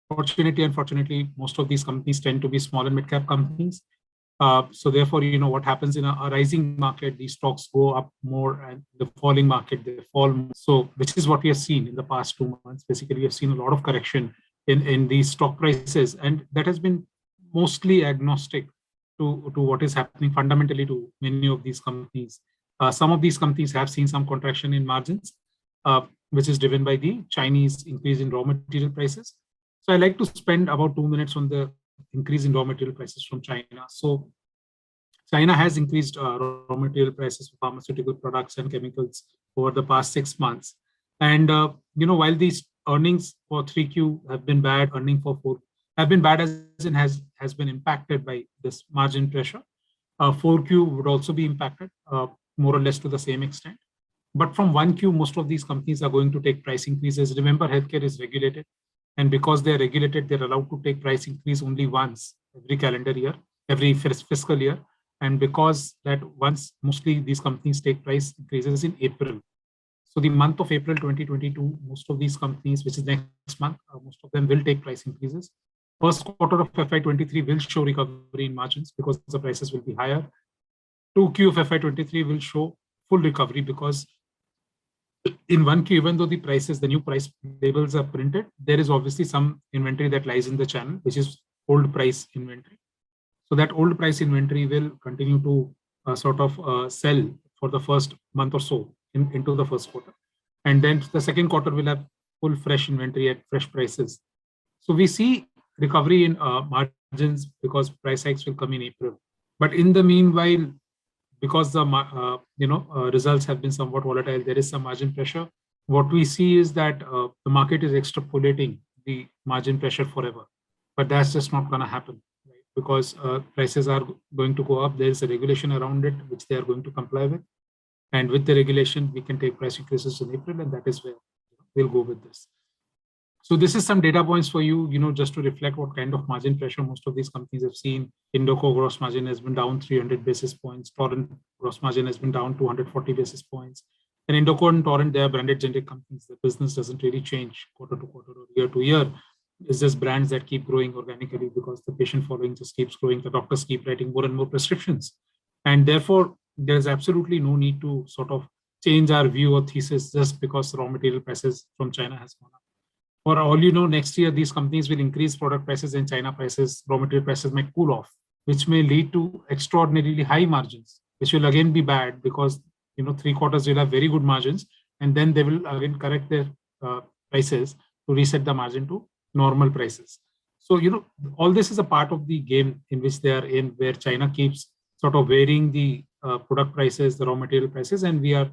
Fortunately, unfortunately, most of these companies tend to be small and mid-cap companies. So therefore, what happens in a rising market, these stocks go up more, and the falling market, they fall more. So, which is what we have seen in the past 2 months. Basically, we have seen a lot of correction in these stock prices, and that has been mostly agnostic to what is happening fundamentally to many of these companies. Some of these companies have seen some contraction in margins, which is driven by the Chinese increase in raw material prices. So I like to spend about 2 minutes on the increase in raw material prices from China. So China has increased raw material prices for pharmaceutical products and chemicals over the past 6 months. And while these earnings for 3Q have been bad, earning for 4 have been bad, as in has been impacted by this margin pressure. 4Q would also be impacted more or less to the same extent. But from 1Q, most of these companies are going to take price increases. Remember, healthcare is regulated. And because they're regulated, they're allowed to take price increase only once every calendar year, every fiscal year. And because that once, mostly these companies take price increases in April. So the month of April 2022, most of these companies, which is next month, most of them will take price increases. First quarter of FY23 will show recovery in margins because the prices will be higher. 2Q of FY23 will show full recovery because in 1Q, even though the new price labels are printed, there is obviously some inventory that lies in the channel, which is old price inventory. So that old price inventory will continue to sell for the first month or so into the first quarter. And then the second quarter will have full fresh inventory at fresh prices. So we see recovery in margins because price hikes will come in April. But in the meanwhile, because the results have been somewhat volatile, there is some margin pressure. What we see is that the market is extrapolating the margin pressure forever, but that's just not going to happen, right? Because prices are going to go up. There is a regulation around it which they are going to comply with, and with the regulation, we can take price increases in April, and that is where we'll go with this. So this is some data points for you, just to reflect what kind of margin pressure most of these companies have seen. Indoco gross margin has been down 300 basis points. Torrent gross margin has been down 240 basis points. And Indoco and Torrent, they are branded generic companies. The business doesn't really change quarter to quarter or year to year. It's just brands that keep growing organically because the patient following just keeps growing. The doctors keep writing more and more prescriptions. And therefore, there's absolutely no need to sort of change our view or thesis just because raw material prices from China has gone up. For all you know, next year, these companies will increase product prices and China prices, raw material prices might cool off, which may lead to extraordinarily high margins, which will again be bad because, 3 quarters will have very good margins, and then they will again correct their prices to reset the margin to normal prices. So, all this is a part of the game in which they are in, where China keeps sort of varying the product prices, the raw material prices, and we are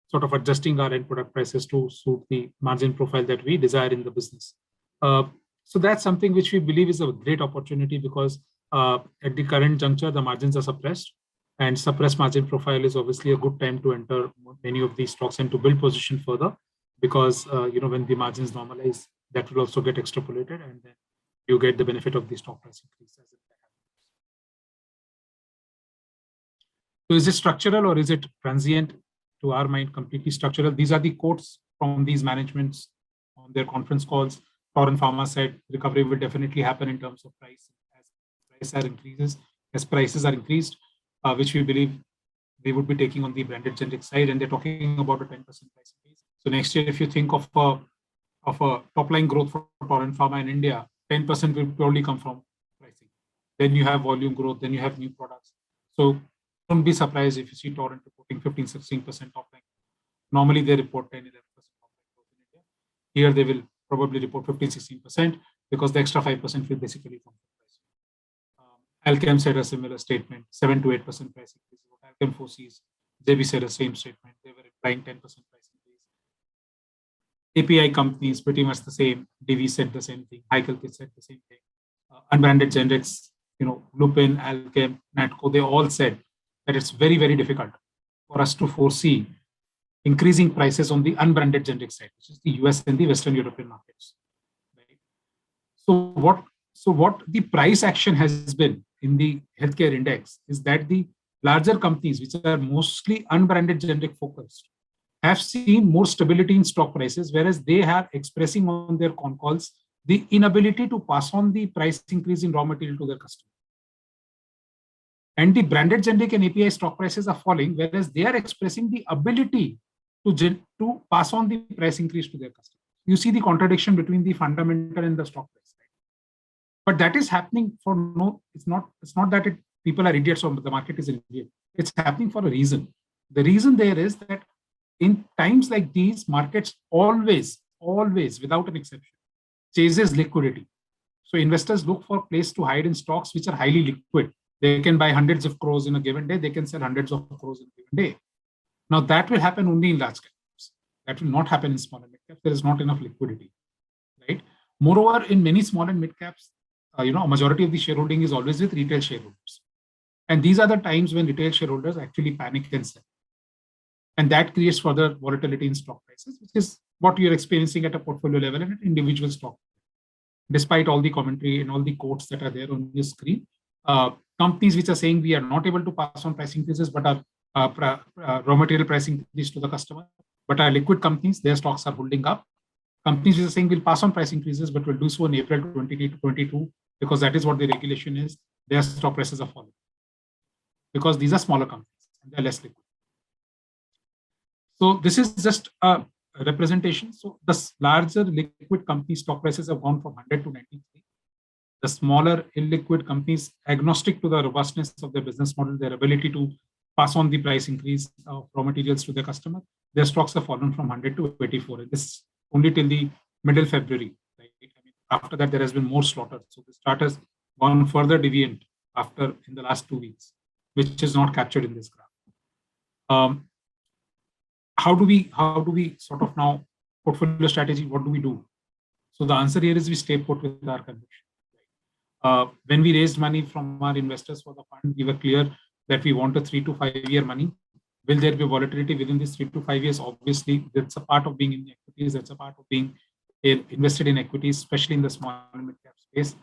sort of adjusting our end product prices to suit the margin profile that we desire in the business. So that's something which we believe is a great opportunity because at the current juncture, the margins are suppressed, and suppressed margin profile is obviously a good time to enter many of these stocks and to build position further because, when the margins normalize, that will also get extrapolated and then you get the benefit of the stock price increase as it happens. So is it structural or is it transient? To our mind, completely structural. These are the quotes from these managements on their conference calls. Torrent Pharma said recovery will definitely happen in terms of price as prices are increased, which we believe they would be taking on the branded generic side, and they're talking about a 10% price increase. So next year, if you think of a top line growth for Torrent Pharma in India, 10% will purely come from pricing. Then you have volume growth, then you have new products. So don't be surprised if you see Torrent reporting 15-16% top line. Normally they report 10-11% top line growth in India. Here they will probably report 15-16% because the extra 5% will basically come from price. Alchem said a similar statement, 7-8% price increase. What Alchem foresees, JB said the same statement. They were implying 10% price increase. API companies pretty much the same. Divi said the same thing. Heikel said the same thing. Unbranded generics, Lupin, Alchem, Natco, they all said that it's very, very difficult for us to foresee increasing prices on the unbranded generic side, which is the US and the Western European markets. Right? So what the price action has been in the healthcare index is that the larger companies, which are mostly unbranded generic focused, have seen more stability in stock prices, whereas they are expressing on their con calls the inability to pass on the price increase in raw material to their customer. And the branded generic and API stock prices are falling, whereas they are expressing the ability to pass on the price increase to their customers. You see the contradiction between the fundamental and the stock price. Right? But that is happening for no, it's not that people are idiots or the market is an idiot. It's happening for a reason. The reason there is that in times like these, markets always, without an exception, chases liquidity. So investors look for a place to hide in stocks which are highly liquid. They can buy hundreds of crores in a given day. They can sell hundreds of crores in a given day. Now that will happen only in large caps. That will not happen in small and mid caps. There is not enough liquidity, right? Moreover, in many small and mid caps, a majority of the shareholding is always with retail shareholders. And these are the times when retail shareholders actually panic and sell. And that creates further volatility in stock prices, which is what you're experiencing at a portfolio level and at individual stock. Despite all the commentary and all the quotes that are there on your screen, companies which are saying we are not able to pass on price increases, but our raw material pricing increase to the customer, but our liquid companies, their stocks are holding up. Companies which are saying we'll pass on price increases, but will do so in April 2022, because that is what the regulation is, their stock prices are falling. Because these are smaller companies and they're less liquid. So this is just a representation. So the larger liquid company stock prices have gone from 100 to 93. The smaller illiquid companies, agnostic to the robustness of their business model, their ability to pass on the price increase of raw materials to their customer, their stocks have fallen from 100 to 84. And this only till the middle February. Right? I mean, after that, there has been more slaughter. So the chart has gone further deviant in the last 2 weeks, which is not captured in this graph. How do we sort of now portfolio strategy? What do we do? So the answer here is we stay put with our conviction. When we raised money from our investors for the fund, we were clear that we want a 3 to 5 year money. Will there be volatility within these 3 to 5 years? Obviously, that's a part of being in equities. That's a part of being invested in equities, especially in the small and mid cap space.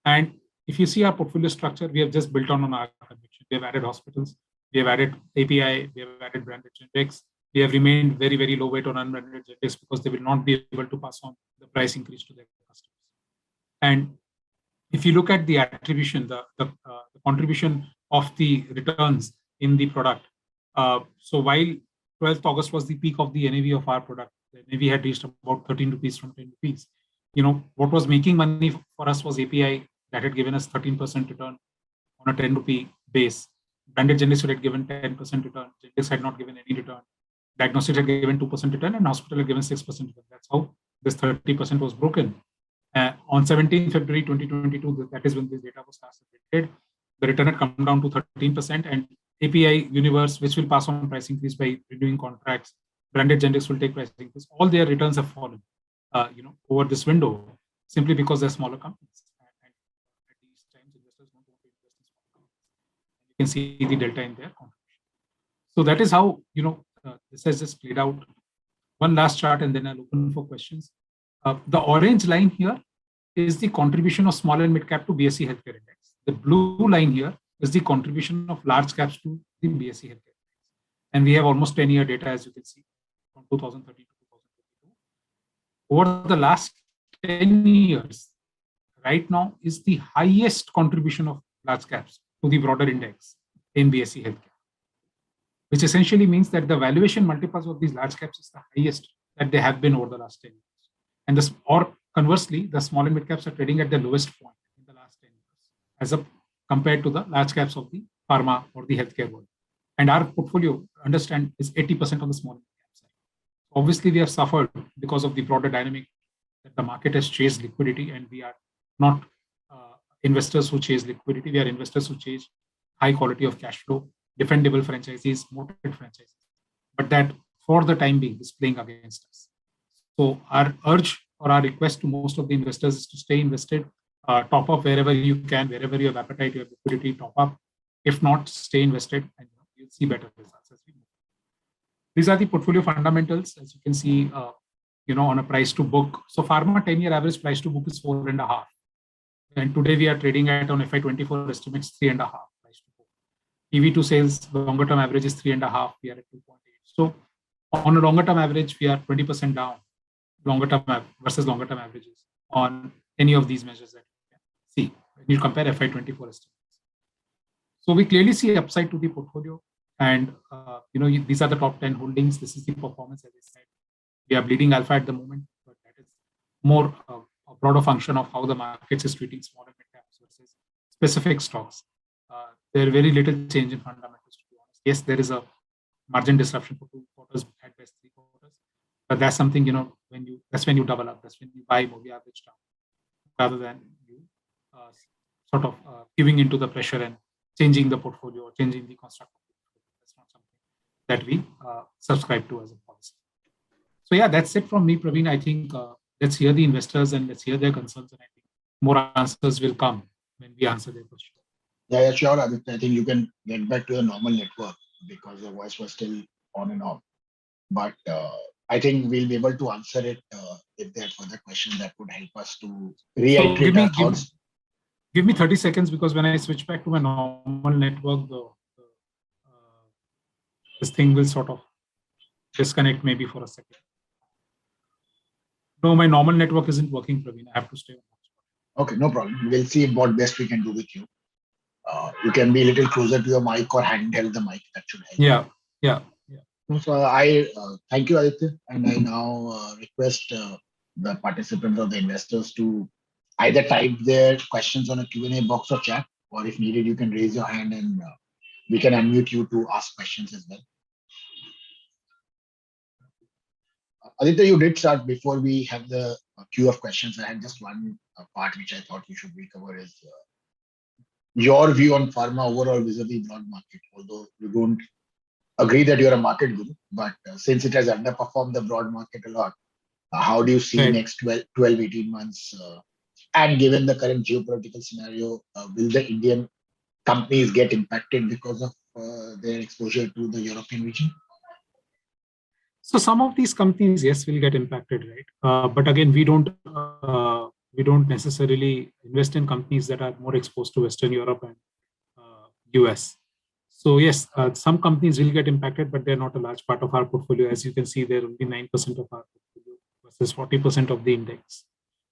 And if you see our portfolio structure, we have just built on our conviction. We have added hospitals, we have added API, we have added branded generics. We have remained very, very low weight on unbranded generics because they will not be able to pass on the price increase to their customers. And if you look at the attribution, the contribution of the returns in the product, so while 12th August was the peak of the NAV of our product, the NAV had reached about 13 rupees from 10 rupees. What was making money for us was API that had given us 13% return on a 10 rupee base. Branded generics had given 10% return. Generics had not given any return. Diagnostics had given 2% return and hospital had given 6% return. That's how this 30% was broken. On 17th February 2022, that is when this data was last updated, the return had come down to 13%, and API universe, which will pass on price increase by renewing contracts, branded generics will take price increase. All their returns have fallen, over this window, simply because they're smaller companies. And at these times, investors don't want to invest in small companies. You can see the delta in their contribution. So that is how this has just played out. One last chart, and then I'll open for questions. The orange line here is the contribution of small and mid cap to BSE Healthcare Index. The blue line here is the contribution of large caps to the BSE Healthcare Index. And we have almost 10-year data, as you can see, from 2013 to 2022. Over the last 10 years, right now is the highest contribution of large caps to the broader index in BSE Healthcare, which essentially means that the valuation multiples of these large caps is the highest that they have been over the last 10 years. And or conversely, the small and mid caps are trading at the lowest point in the last 10 years, compared to the large caps of the pharma or the healthcare world. And our portfolio, understand, is 80% on the small and mid cap side. Obviously, we have suffered because of the broader dynamic that the market has chased liquidity, and we are not investors who chase liquidity. We are investors who chase high quality of cash flow, defendable franchises, moated franchises. But that, for the time being, is playing against us. So our urge or our request to most of the investors is to stay invested, top up wherever you can, wherever you have appetite, you have liquidity, top up. If not, stay invested, and you'll see better results as we move. These are the portfolio fundamentals, as you can see, on a price to book. So pharma 10-year average price to book is 4.5. And today we are trading at, on FY24 estimates, 3.5 price to book. EV to sales, the longer term average is 3.5. We are at 2.8. So on a longer term average, we are 20% down. Longer term versus longer term averages. On any of these measures that you can see when you compare FY24 estimates. So we clearly see upside to the portfolio, and these are the top 10 holdings. This is the performance, as I said. We are bleeding alpha at the moment, but that is more a broader function of how the markets is treating small and mid caps versus specific stocks. There are very little change in fundamentals, to be honest. Yes, there is a margin disruption for 2 quarters, at best 3 quarters, but that's something, that's when you double up, that's when you buy movie average down, rather than you uh, sort of giving into the pressure and changing the portfolio or changing the construct of the portfolio. That's not something that we subscribe to as a policy. So yeah, that's it from me, Praveen. I think let's hear the investors and let's hear their concerns, and I think more answers will come when we answer their questions. Yeah, sure, Aditya. I think you can get back to your normal network because your voice was still on and off. But I think we'll be able to answer it if there are further questions that would help us to reiterate our thoughts. Give me 30 seconds, because when I switch back to my normal network, this thing will sort of disconnect maybe for a second. No, my normal network isn't working, Praveen. I have to stay on. Okay, no problem. We'll see what best we can do with you. You can be a little closer to your mic or handheld the mic. That should help. Yeah. So I thank you, Aditya, and I now request the participants or the investors to either type their questions on a Q&A box or chat, or if needed, you can raise your hand and we can unmute you to ask questions as well. Aditya, you did start before we have the queue of questions. I had just one part which I thought we should recover is your view on pharma overall vis-a-vis broad market, although you don't agree that you're a market guru, but since it has underperformed the broad market a lot, how do you see next 12, 18 months? And given the current geopolitical scenario, will the Indian companies get impacted because of their exposure to the European region? So some of these companies, yes, will get impacted, right? But again, we don't necessarily invest in companies that are more exposed to Western Europe and US. So yes, some companies will get impacted, but they're not a large part of our portfolio. As you can see, they're only 9% of our portfolio versus 40% of the index.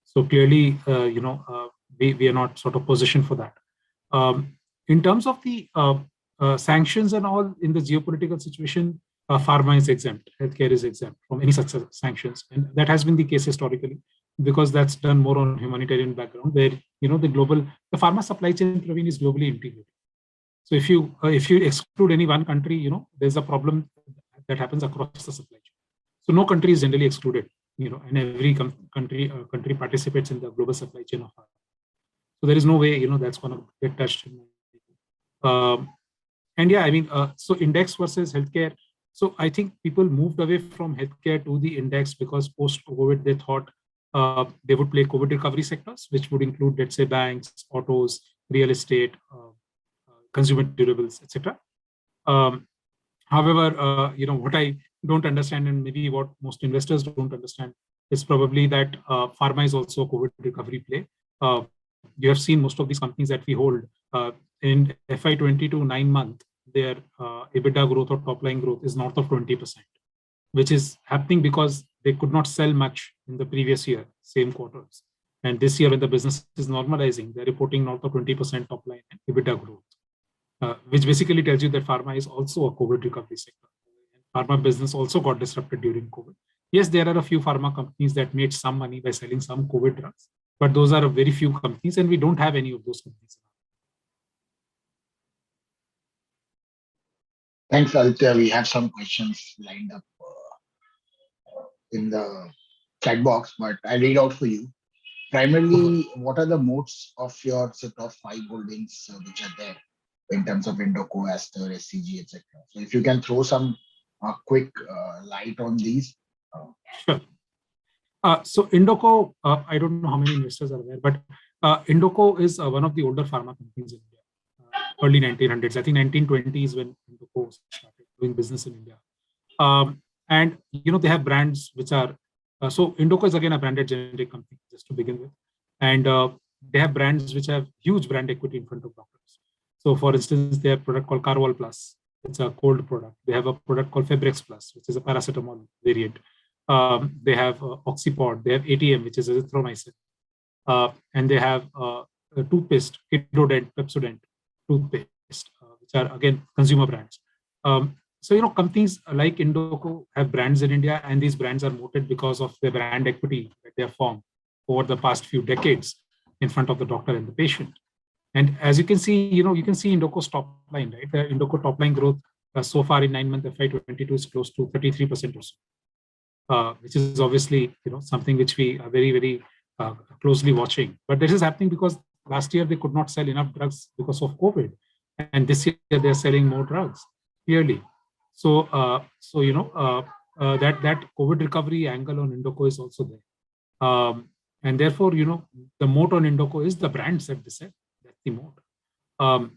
So clearly, we are not sort of positioned for that. In terms of the sanctions and all in the geopolitical situation, pharma is exempt, healthcare is exempt from any such sanctions, and that has been the case historically, because that's done more on humanitarian background, where the pharma supply chain, Praveen, is globally integrated. So if you exclude any one country, there's a problem that happens across the supply chain. So no country is generally excluded, and every country participates in the global supply chain of pharma. So there is no way, that's going to get touched. And yeah, I mean, so index versus healthcare. So I think people moved away from healthcare to the index because post-COVID, they thought they would play COVID recovery sectors, which would include, let's say, banks, autos, real estate, consumer durables, etc. However, what I don't understand, and maybe what most investors don't understand, is probably that pharma is also a COVID recovery play. You have seen most of these companies that we hold in FY22 9-month, their EBITDA growth or top line growth is north of 20%, which is happening because they could not sell much in the previous year, same quarters. And this year, when the business is normalizing, they're reporting north of 20% top line and EBITDA growth, which basically tells you that pharma is also a COVID recovery sector. Pharma business also got disrupted during COVID. Yes, there are a few pharma companies that made some money by selling some COVID drugs, but those are a very few companies, and we don't have any of those companies. Thanks, Aditya. We have some questions lined up in the chat box, but I'll read out for you. Primarily, what are the modes of your set of 5 holdings which are there in terms of Indoco, Aster, SCG, etc.? So if you can throw some quick light on these. Sure. So Indoco, I don't know how many investors are there, but Indoco is one of the older pharma companies in India. Early 1900s, I think 1920s when Indoco started doing business in India. And they have brands which are, so Indoco is again a branded generic company, just to begin with. And they have brands which have huge brand equity in front of doctors. So for instance, they have a product called Carval Plus. It's a cold product. They have a product called Febrex Plus, which is a paracetamol variant. They have Oxypod. They have ATM, which is azithromycin. and they have a toothpaste, Kidodent, Pepsodent toothpaste, which are again consumer brands. So companies like Indoco have brands in India, and these brands are moated because of their brand equity that they have formed over the past few decades in front of the doctor and the patient. And as you can see, you can see Indoco's top line, right? The Indoco top line growth so far in 9 months FY22 is close to 33% or so, which is obviously something which we are very, very closely watching. But this is happening because last year they could not sell enough drugs because of COVID, and this year they're selling more drugs, clearly. So, that COVID recovery angle on Indoco is also there. And therefore, the moat on Indoco is the brands that they sell. That's the moat.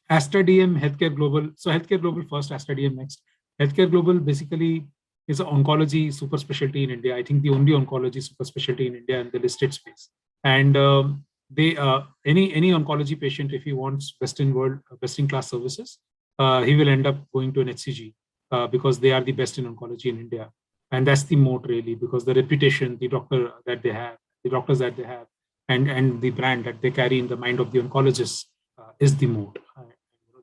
Aster DM, Healthcare Global. So Healthcare Global first, Aster DM next. Healthcare Global basically is an oncology super specialty in India. I think the only oncology super specialty in India in the listed space. And they any oncology patient, if he wants best in class services, he will end up going to an HCG because they are the best in oncology in India. And that's the moat really, because the reputation, the doctors that they have, and the brand that they carry in the mind of the oncologist is the moat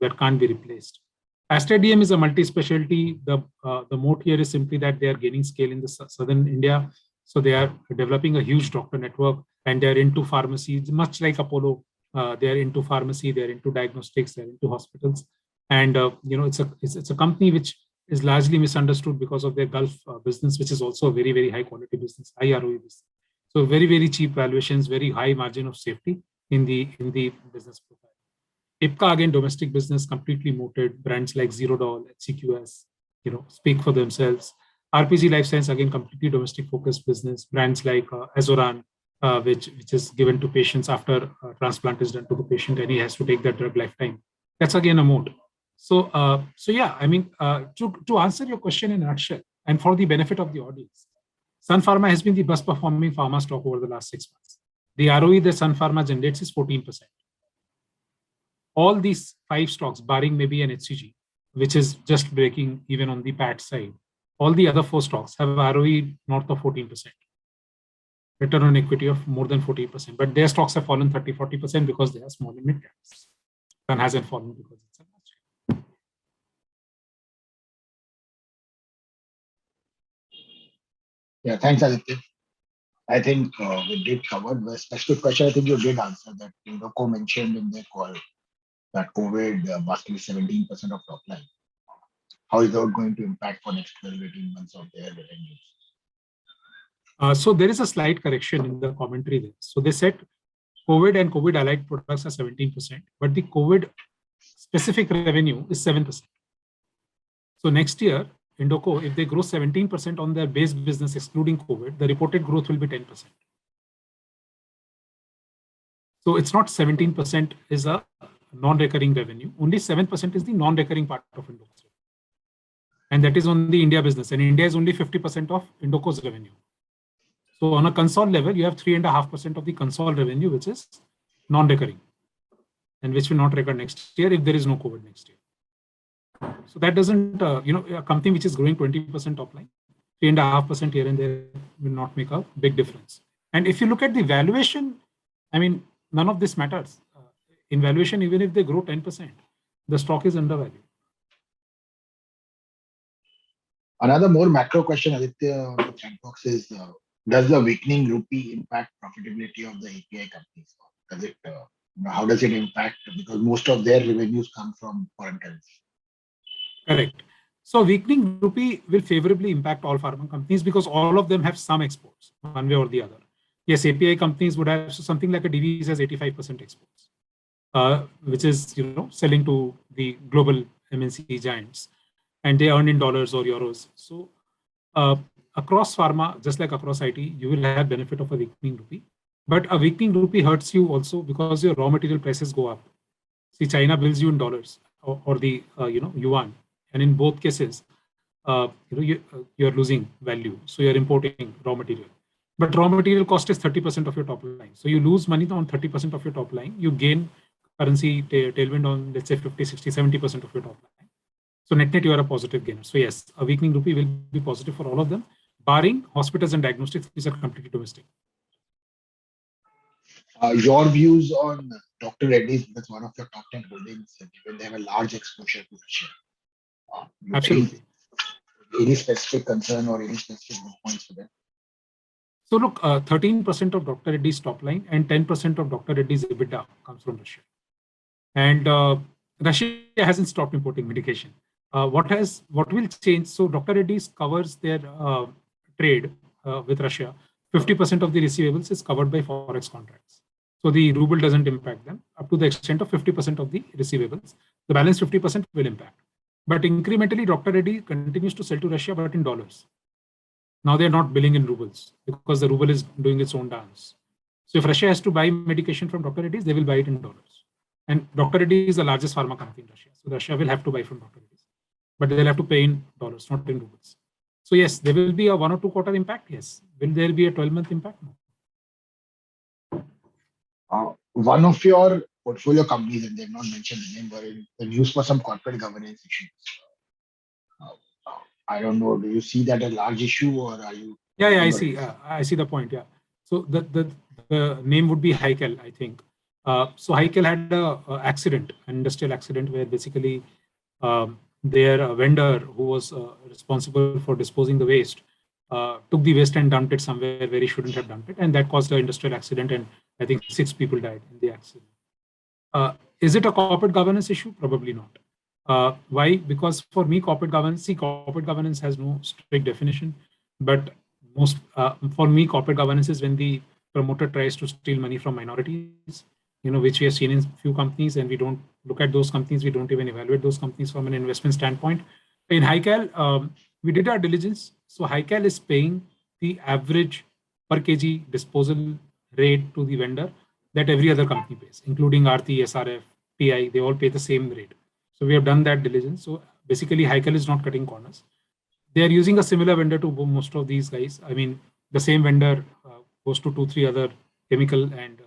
that can't be replaced. Aster DM is a multi-specialty. The moat here is simply that they are gaining scale in the southern India. So they are developing a huge doctor network, and they're into pharmacies, much like Apollo. They're into pharmacy, they're into diagnostics, they're into hospitals. And it's a company which is largely misunderstood because of their Gulf business, which is also a very, very high quality business, high ROE business. So very, very cheap valuations, very high margin of safety in the business profile. IPCA, again, domestic business, completely mooted. Brands like Zerodol, HCQS, speak for themselves. RPG Life Science, again, completely domestic focused business. Brands like Azoran, which is given to patients after transplant is done to the patient, and he has to take that drug lifetime. That's again a moat. So yeah, I mean, to answer your question in a nutshell, and for the benefit of the audience, Sun Pharma has been the best performing pharma stock over the last 6 months. The ROE that Sun Pharma generates is 14%. All these 5 stocks, barring maybe an HCG, which is just breaking even on the PAT side, all the other 4 stocks have ROE north of 14%, return on equity of more than 40%. But their stocks have fallen 30-40% because they are small and mid caps. Sun hasn't fallen because it's a large. Yeah, thanks, Aditya. I think we did cover the specific question. I think you did answer that. Indoco mentioned in their call that COVID must be 17% of top line. How is that going to impact for next 12, 18 months of their revenues? So there is a slight correction in the commentary there. So they said COVID and COVID allied products are 17%, but the COVID specific revenue is 7%. So next year, Indoco, if they grow 17% on their base business excluding COVID, the reported growth will be 10%. So it's not 17% is a non-recurring revenue. Only 7% is the non-recurring part of Indoco. And that is on the India business. And India is only 50% of Indoco's revenue. So on a console level, you have 3.5% of the console revenue, which is non-recurring, and which will not recur next year if there is no COVID next year. So that doesn't, a company which is growing 20% top line, 3.5% here and there will not make a big difference. And if you look at the valuation, I mean, none of this matters. In valuation, even if they grow 10%, the stock is undervalued. Another more macro question, Aditya, on the chat box is, does the weakening rupee impact profitability of the API companies? Does it, how does it impact? Because most of their revenues come from foreign currency. Correct. So weakening rupee will favorably impact all pharma companies because all of them have some exports, one way or the other. Yes, API companies would have something like a Divi's has 85% exports, which is selling to the global MNC giants, and they earn in dollars or euros. So across pharma, just like across IT, you will have benefit of a weakening rupee. But a weakening rupee hurts you also because your raw material prices go up. See, China bills you in dollars or the yuan, and in both cases, you're losing value. So you're importing raw material. But raw material cost is 30% of your top line. So you lose money on 30% of your top line. You gain currency tailwind on, let's say, 50, 60, 70% of your top line. So net, you are a positive gainer. So yes, a weakening rupee will be positive for all of them, barring hospitals and diagnostics, which are completely domestic. Your views on Dr. Reddy's, that's one of your top 10 holdings, given they have a large exposure to Russia. Absolutely. Any specific concern or any specific points for them? So look, 13% of Dr. Reddy's top line and 10% of Dr. Reddy's EBITDA comes from Russia. And Russia hasn't stopped importing medication. What will change? So Dr. Reddy's covers their trade with Russia. 50% of the receivables is covered by forex contracts. So the ruble doesn't impact them up to the extent of 50% of the receivables. The balance 50% will impact. But incrementally, Dr. Reddy continues to sell to Russia, but in dollars. Now they're not billing in rubles because the ruble is doing its own dance. So if Russia has to buy medication from Dr. Reddy's, they will buy it in dollars. And Dr. Reddy is the largest pharma company in Russia. So Russia will have to buy from Dr. Reddy's, but they'll have to pay in dollars, not in rubles. So yes, there will be a 1 or 2 quarter impact. Yes. Will there be a 12-month impact? No. One of your portfolio companies, and they've not mentioned the name, were in the news for some corporate governance issues. I don't know. Do you see that a large issue, or are you? Yeah, I see. I see the point. Yeah. So the name would be Heikel, I think. So Heikel had a accident, an industrial accident, where basically their vendor, who was responsible for disposing the waste, took the waste and dumped it somewhere where he shouldn't have dumped it, and that caused an industrial accident, and I think 6 people died in the accident. Is it a corporate governance issue? Probably not. Why? Because for me, corporate governance has no strict definition, but for me, corporate governance is when the promoter tries to steal money from minorities, which we have seen in few companies, and we don't look at those companies. We don't even evaluate those companies from an investment standpoint. In Heikel, we did our diligence. So Heikel is paying the average per kg disposal rate to the vendor that every other company pays, including Aarti, SRF, PI. They all pay the same rate. So we have done that diligence. So basically, Heikel is not cutting corners. They are using a similar vendor to most of these guys. I mean, the same vendor goes to 2, 3 other chemical and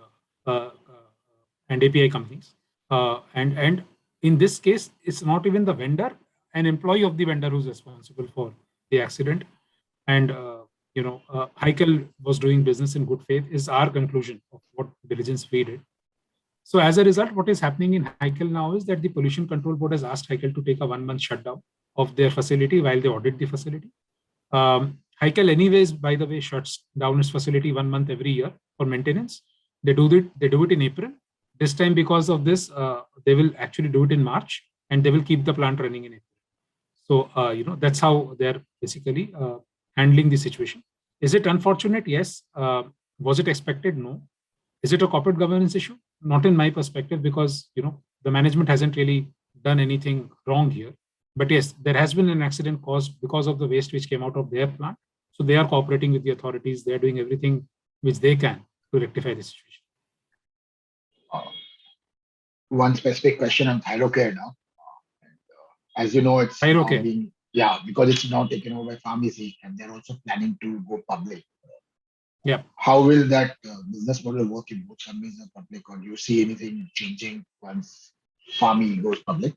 API companies. And in this case, it's not even the vendor, an employee of the vendor who's responsible for the accident. And Heikel was doing business in good faith is our conclusion of what diligence we did. So as a result, what is happening in Heikel now is that the Pollution Control Board has asked Heikel to take a 1-month shutdown of their facility while they audit the facility. Heikel anyways, by the way, shuts down its facility 1 month every year for maintenance. They do it in April. This time, because of this, they will actually do it in March, and they will keep the plant running in April. So, that's how they're basically handling the situation. Is it unfortunate? Yes. Was it expected? No. Is it a corporate governance issue? Not in my perspective, because the management hasn't really done anything wrong here. But yes, there has been an accident caused because of the waste which came out of their plant. So they are cooperating with the authorities. They're doing everything which they can to rectify the situation. One specific question on Thyrocare now. As you know, it's now Thyrocare. being, because it's now taken over by pharmacy, and they're also planning to go public. Yeah. How will that business model work in both companies and public, or do you see anything changing once Pharmi goes public?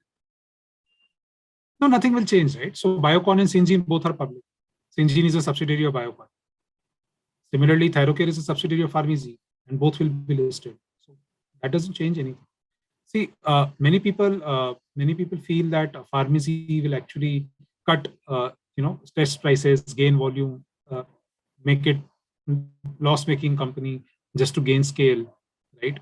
No, nothing will change, right? So Biocon and Syngene both are public. Syngene is a subsidiary of Biocon. Similarly, Thyrocare is a subsidiary of Pharmacy, and both will be listed. So that doesn't change anything. See, many people feel that Pharmacy will actually cut, test prices, gain volume, make it loss-making company just to gain scale, right?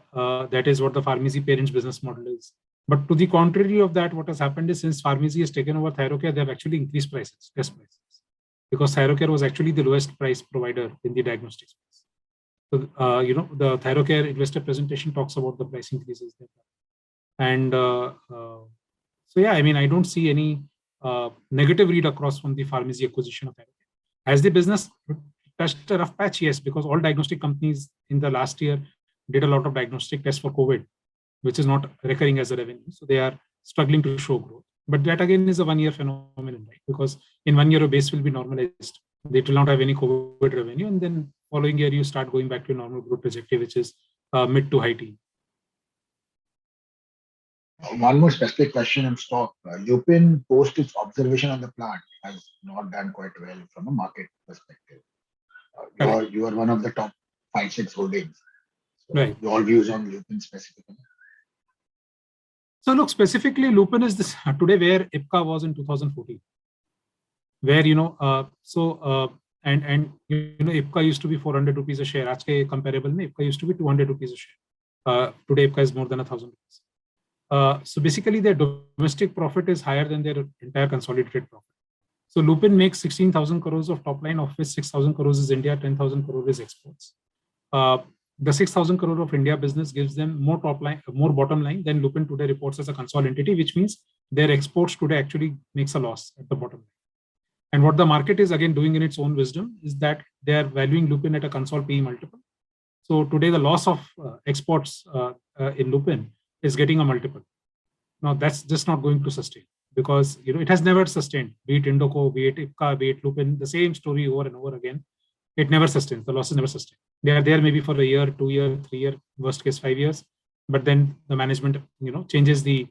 That is what the Pharmacy parents' business model is. But to the contrary of that, what has happened is since Pharmacy has taken over Thyrocare, they have actually increased prices, test prices, because Thyrocare was actually the lowest price provider in the diagnostic space. So, the Thyrocare investor presentation talks about the price increases there. And so, yeah, I mean, I don't see any negative read across from the Pharmacy acquisition of Thyrocare. As the business touched a rough patch, yes, because all diagnostic companies in the last year did a lot of diagnostic tests for COVID, which is not recurring as a revenue. So they are struggling to show growth. But that again is a 1-year phenomenon, right? Because in 1 year, your base will be normalized. They will not have any COVID revenue. And then following year, you start going back to a normal growth trajectory, which is mid to high teen. One more specific question on stock. Lupin, post its observation on the plant, has not done quite well from a market perspective. You are one of the top 5, 6 holdings. Right. Your views on Lupin specifically? So look, specifically Lupin is this today where IPCA was in 2014, where IPCA used to be 400 rupees a share. आज के comparable में IPCA used to be 200 rupees a share. Today IPCA is more than 1,000 rupees. So basically their domestic profit is higher than their entire consolidated profit. So Lupin makes 16,000 crores of top line, of which 6,000 crores is India, 10,000 crores is exports. The 6,000 crore of India business gives them more top line, more bottom line than Lupin today reports as a consolidated entity, which means their exports today actually makes a loss at the bottom line. And what the market is again doing in its own wisdom is that they are valuing Lupin at a consolidated PE multiple. So today the loss of exports in Lupin is getting a multiple. Now that's just not going to sustain, because it has never sustained, be it Indoco, be it IPCA, be it Lupin, the same story over and over again. It never sustains. The losses never sustain. They are there maybe for a year, 2 year, 3 year, worst case 5 years, but then the management changes the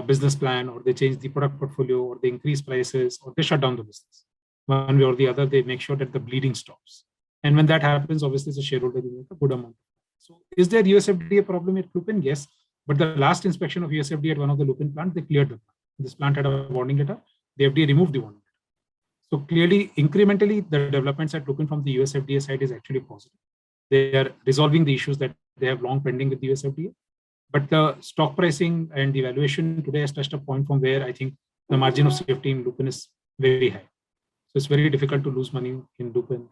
business plan, or they change the product portfolio, or they increase prices, or they shut down the business. One way or the other, they make sure that the bleeding stops. And when that happens, obviously as a shareholder, you make a good amount. So is there USFDA problem at Lupin? Yes. But the last inspection of USFDA at one of the Lupin plants, they cleared the plant. This plant had a warning letter. The FDA removed the warning letter. So clearly, incrementally, the developments at Lupin from the USFDA side is actually positive. They are resolving the issues that they have long pending with the USFDA. But the stock pricing and the valuation today has touched a point from where I think the margin of safety in Lupin is very high. So it's very difficult to lose money in Lupin.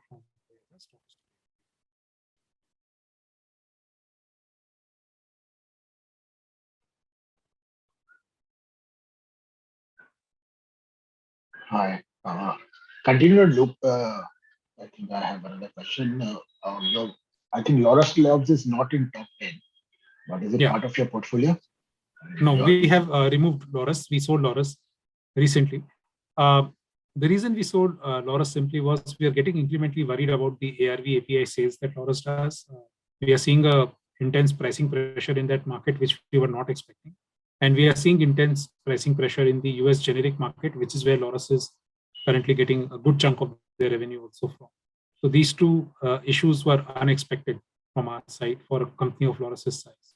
Hi. Continue to loop. I think I have another question. I think Laurus Labs is not in top 10, but is it part of your portfolio? No, we have removed Laurus. We sold Laurus recently. The reason we sold Laurus simply was we are getting incrementally worried about the ARV API sales that Laurus does. We are seeing a intense pricing pressure in that market, which we were not expecting. And we are seeing intense pricing pressure in the US generic market, which is where Laurus is currently getting a good chunk of their revenue also from. So these two issues were unexpected from our side for a company of Laurus's size.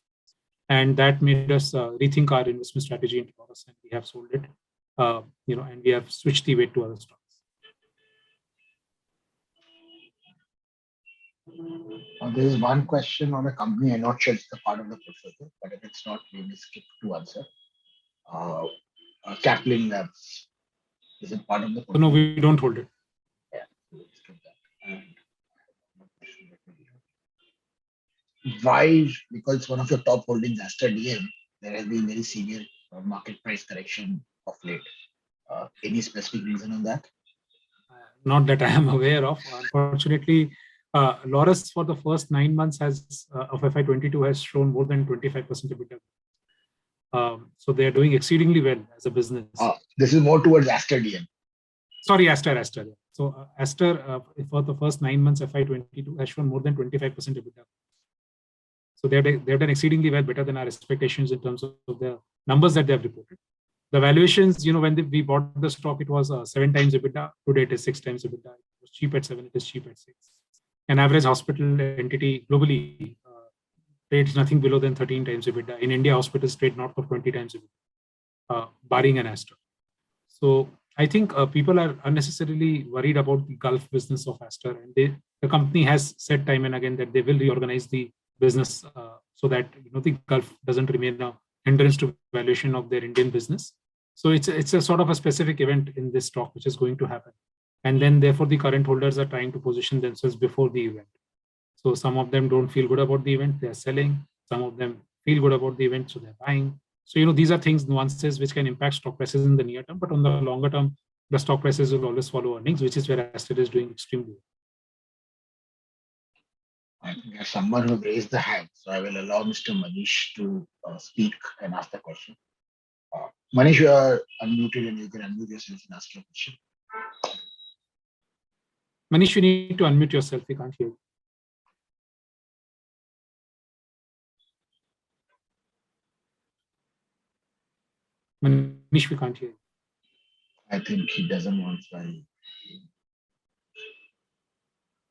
And that made us rethink our investment strategy into Laurus, and we have sold it, and we have switched the weight to other stocks. There is one question on a company. I'm not sure it's the part of the portfolio, but if it's not, we will skip to answer. Kaplan Labs, is it part of the portfolio? No, we don't hold it. Yeah, we'll skip that. And why? Because one of your top holdings, Aster DM, there has been very severe market price correction of late. Any specific reason on that? Not that I am aware of. Unfortunately, Laurus for the first 9 months of FY22 has shown more than 25% EBITDA. So they are doing exceedingly well as a business. This is more towards Aster DM. Sorry, Aster. So Aster for the first 9 months FY22 has shown more than 25% EBITDA. So they've done exceedingly well, better than our expectations in terms of the numbers that they have reported. The valuations, when we bought the stock, it was 7 times EBITDA. Today it is 6 times EBITDA. It was cheap at 7. It is cheap at 6. An average hospital entity globally trades nothing below than 13 times EBITDA. In India, hospitals trade north of 20 times EBITDA, barring an Aster. So I think people are unnecessarily worried about the Gulf business of Aster, and the company has said time and again that they will reorganize the business so that the Gulf doesn't remain a hindrance to valuation of their Indian business. So it's a sort of a specific event in this stock which is going to happen, and then therefore the current holders are trying to position themselves before the event. So some of them don't feel good about the event, they are selling. Some of them feel good about the event, so they're buying. So these are things, nuances which can impact stock prices in the near term, but on the longer term, the stock prices will always follow earnings, which is where Aster is doing extremely well. I think there's someone who raised the hand, so I will allow Mr. Manish to speak and ask the question. Manish, you are unmuted and you can unmute yourself and ask your question. Manish, you need to unmute yourself. We can't hear you. Manish, we can't hear you. I think he doesn't want to.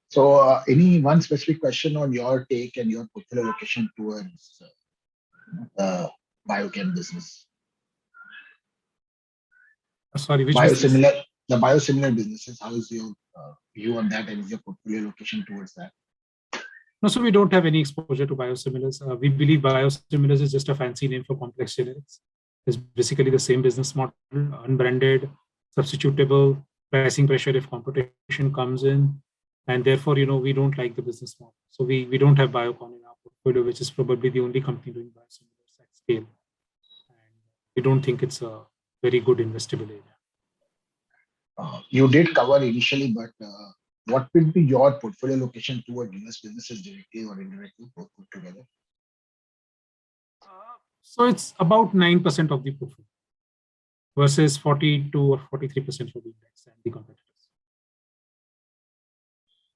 So, any one specific question on your take and your portfolio allocation towards the biochem business, Sorry, which business? biosimilar, the biosimilar businesses? How is your view on that, and is your portfolio allocation towards that? No, so we don't have any exposure to biosimilars. We believe biosimilars is just a fancy name for complex generics. It's basically the same business model, unbranded, substitutable, pricing pressure if competition comes in. And therefore, we don't like the business model. So we don't have Biocon in our portfolio, which is probably the only company doing biosimilars at scale. And we don't think it's a very good investable area. You did cover initially, but what will be your portfolio allocation toward US businesses directly or indirectly, both put together? So it's about 9% of the portfolio versus 42 or 43% for the index and the competitors.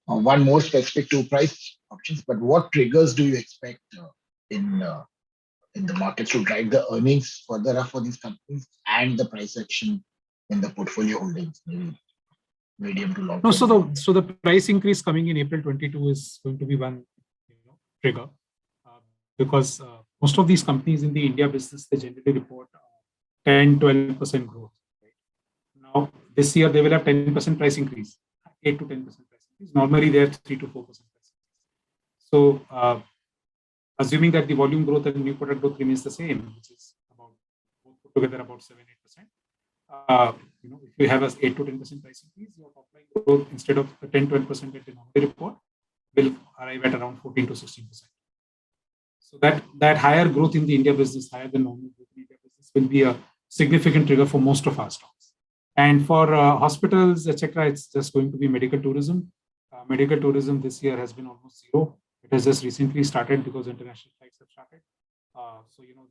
One more specific to price options, but what triggers do you expect in the markets to drive the earnings further up for these companies and the price action in the portfolio holdings, maybe medium to long No, term? so the price increase coming in April 22 is going to be one trigger because most of these companies in the India business, they generally report 10-12% growth. Right? Now this year they will have 10% price increase, 8 to 10% price increase. Normally they have 3 to 4% price increase. So assuming that the volume growth and new product growth remains the same, which is about both put together about 7-8%. If you have a 8 to 10% price increase, your top line growth instead of the 10-12% that they normally report will arrive at around 14 to 16%. So that higher growth in the India business, higher than normal growth in India business, will be a significant trigger for most of our stocks. And for hospitals, etc., it's just going to be medical tourism. Medical tourism this year has been almost zero. It has just recently started because international flights have started.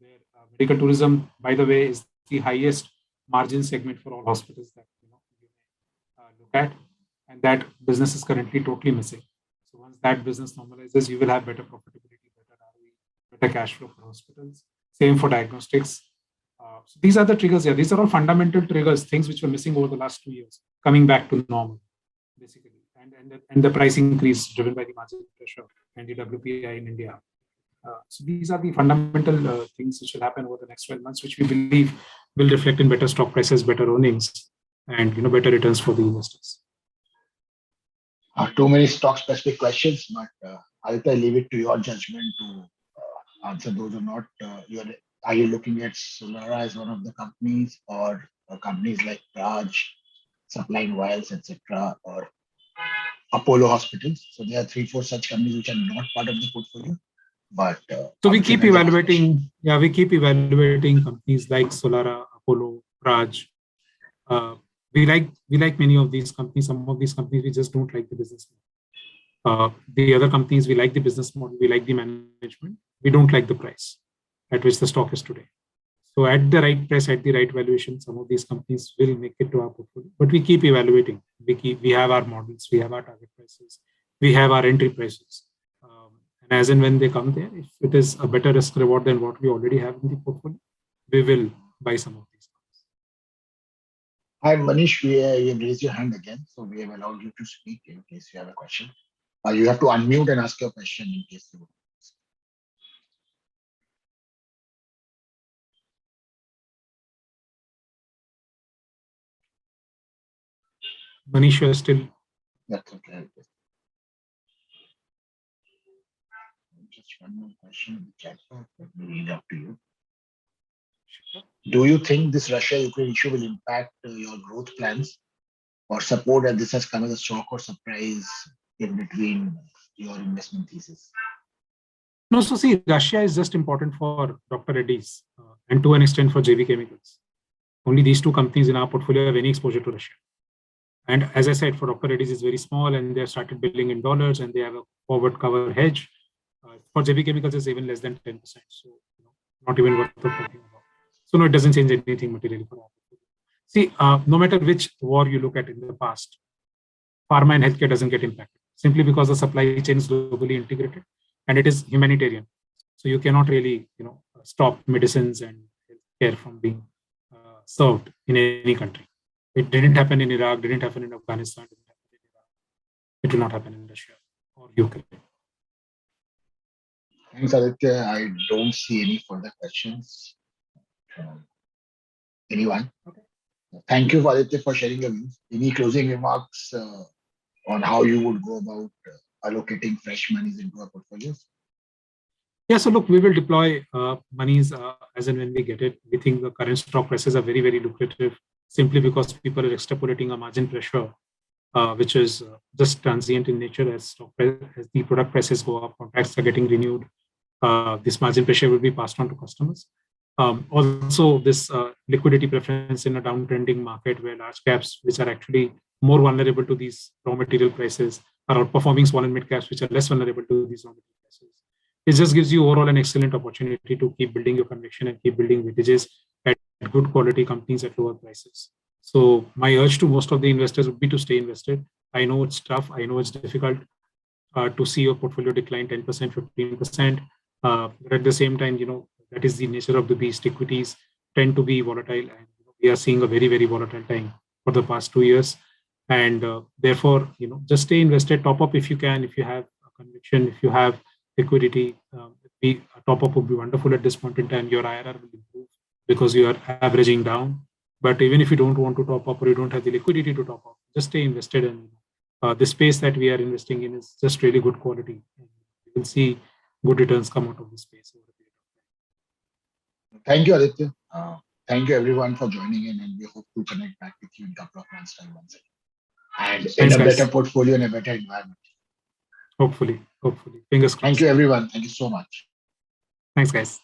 Their medical tourism, by the way, is the highest margin segment for all hospitals that you may look at, and that business is currently totally missing. So once that business normalizes, you will have better profitability, better ROE, better cash flow for hospitals. Same for diagnostics. So these are the triggers here. These are all fundamental triggers, things which were missing over the last 2 years, coming back to normal, basically. And the price increase driven by the margin pressure and the WPI in India. So these are the fundamental things which will happen over the next 12 months, which we believe will reflect in better stock prices, better earnings, and better returns for the investors. Too many stock specific questions, but Aditya, I leave it to your judgment to answer those or not. Are you looking at Solara as one of the companies, or companies like Raj supplying vials, etc., or Apollo Hospitals? So there are 3-4 such companies which are not part of the portfolio. But so we keep evaluating. Yeah, we keep evaluating companies like Solara, Apollo, Raj. We like many of these companies. Some of these companies we just don't like the business model. The other companies we like the business model, we like the management. We don't like the price at which the stock is today. So at the right price, at the right valuation, some of these companies will make it to our portfolio. But we keep evaluating. We have our models, we have our target prices, we have our entry prices. And as and when they come there, if it is a better risk reward than what we already have in the portfolio, we will buy some of these. Hi, Manish, you have raised your hand again, so we have allowed you to speak in case you have a question. You have to unmute and ask your question in case you. Manish, you are still. That's okay. Just one more question in the chat box. Let me read up to you. Do you think this Russia-Ukraine issue will impact your growth plans or support that this has come as a shock or surprise in between your investment thesis? No, so see, Russia is just important for Dr. Reddy's and to an extent for JB Chemicals. Only these two companies in our portfolio have any exposure to Russia. And as I said, for Dr. Reddy's is very small and they have started billing in dollars and they have a forward cover hedge. For JB Chemicals, it's even less than 10%. So not even worth talking about. So no, it doesn't change anything materially for our portfolio. See, no matter which war you look at in the past, pharma and healthcare doesn't get impacted simply because the supply chain is globally integrated and it is humanitarian. So you cannot really, stop medicines and healthcare from being served in any country. It didn't happen in Iraq, didn't happen in Afghanistan, didn't happen in Iraq. It will not happen in Russia or UK. Thanks, Aditya. I don't see any further questions from anyone. Okay. Thank you, Aditya, for sharing your views. Any closing remarks on how you would go about allocating fresh monies into our portfolios? Yeah, so look, we will deploy monies as and when we get it. We think the current stock prices are very, very lucrative simply because people are extrapolating a margin pressure, which is just transient in nature as the product prices go up, contracts are getting renewed. This margin pressure will be passed on to customers. Also, this liquidity preference in a downtrending market where large caps, which are actually more vulnerable to these raw material prices, are outperforming small and mid caps, which are less vulnerable to these raw material prices. It just gives you overall an excellent opportunity to keep building your conviction and keep building vintages at good quality companies at lower prices. So my urge to most of the investors would be to stay invested. I know it's tough. I know it's difficult to see your portfolio decline 10%, 15%. But at the same time, that is the nature of the beast. Equities tend to be volatile, and we are seeing a very, very volatile time for the past 2 years. And therefore, just stay invested. Top up if you can, if you have a conviction, if you have liquidity. A top up would be wonderful at this point in time. Your IRR will improve because you are averaging down. But even if you don't want to top up or you don't have the liquidity to top up, just stay invested. And the space that we are investing in is just really good quality. You will see good returns come out of this space over a period of time. Thank you, Aditya. Thank you, everyone, for joining in, and we hope to connect back with you in a couple of months' time once again. And in Thanks, a better guys. portfolio and a better environment. Hopefully. Fingers crossed. Thank you, everyone. Thank you so much. Thanks, guys.